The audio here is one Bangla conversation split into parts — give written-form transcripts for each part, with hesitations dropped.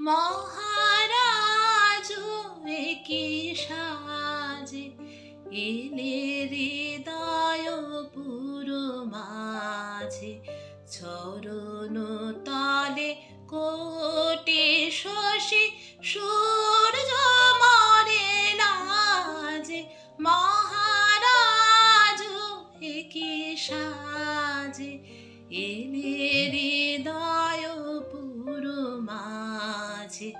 মহারাজ কি সাজে এলে হৃদয় পুরো মাঝে, চরণ তলে কোটি শশী সূর্য মরে লাজে। মহারাজ কি সাজে এলে হৃদয় পুরো মাঝে,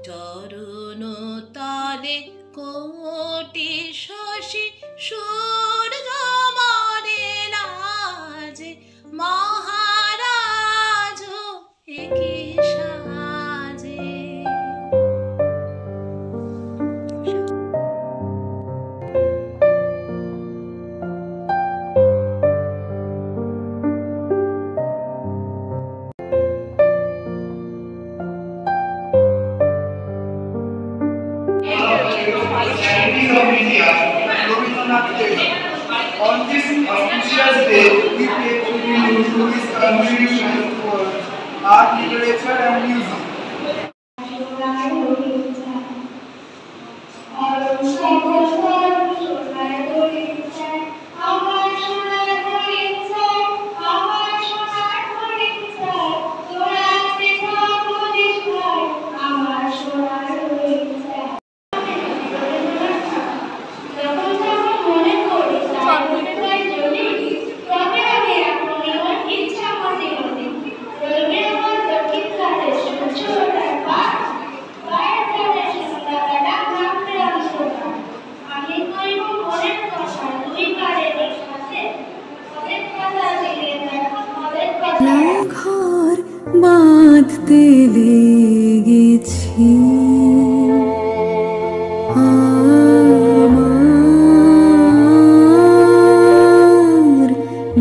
চরণ তলে কোটি শশী সূর্য মরে লাজে। মহারাজ কি সাজে। On this auspicious day, we pay tribute to his contribution towards art, literature, and music. ঘর বাঁধতে লেগেছি আমার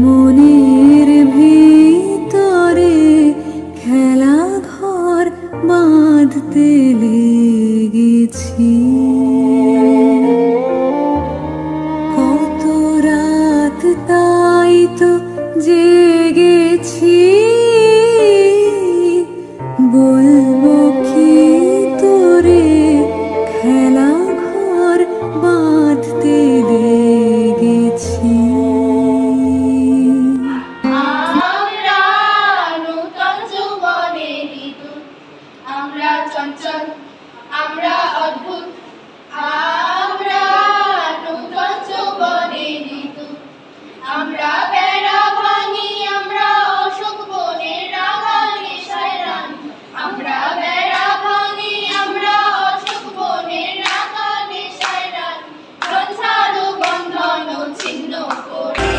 মনের ভিতরে, খেলা ঘর বাঁধতে লেগেছি। কত রাত তাই তো জেগেছি, বলবো কি তোরে, খেলা ঘর বাঁধতে লেগেছি। আমরা নূতন যৌবনের ঋতু, আমরা চঞ্চল, আমরা অদ্ভুত। আমরা নূতন যৌবনের ঋতু, আমরা বেড়া ভাঙি, আমরা অশোক বনের রাঙা নেশায় রানী। আমরা বেড়া ভাঙি, আমরা অশোক বনের রাঙা নেশায় রানী। ঝঞ্ঝালো বন্ধন ছিন্ন করে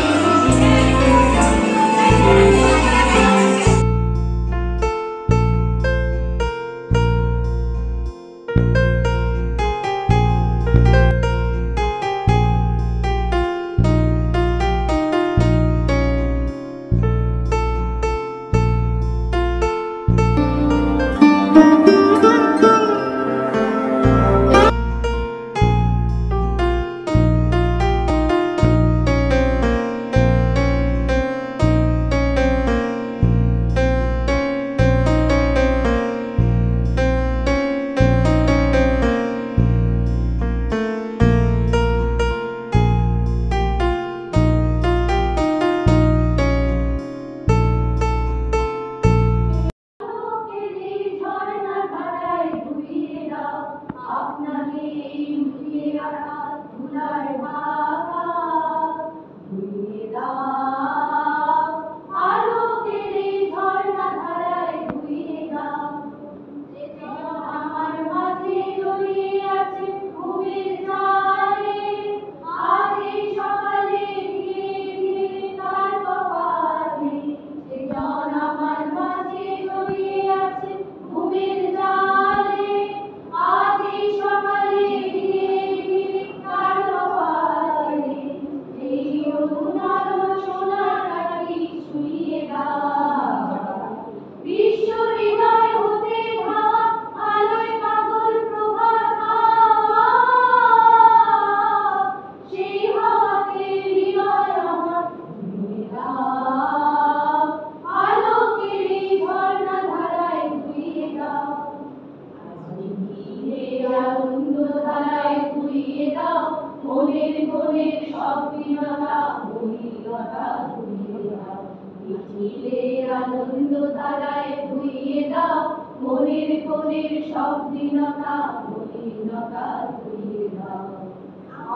ধুইয়ে দাও মনের কোণের সব দীনতা মলিনতা ধুইয়ে দাও মিছিলের আনন্দ ধারায় ধুইয়ে দাও মনের কোণের সব দীনতা মলিনতা ধুইয়ে দাও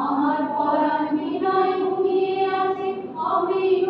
আমার পরাণ বিনয় ঘুমিয়ে আছে অমৃত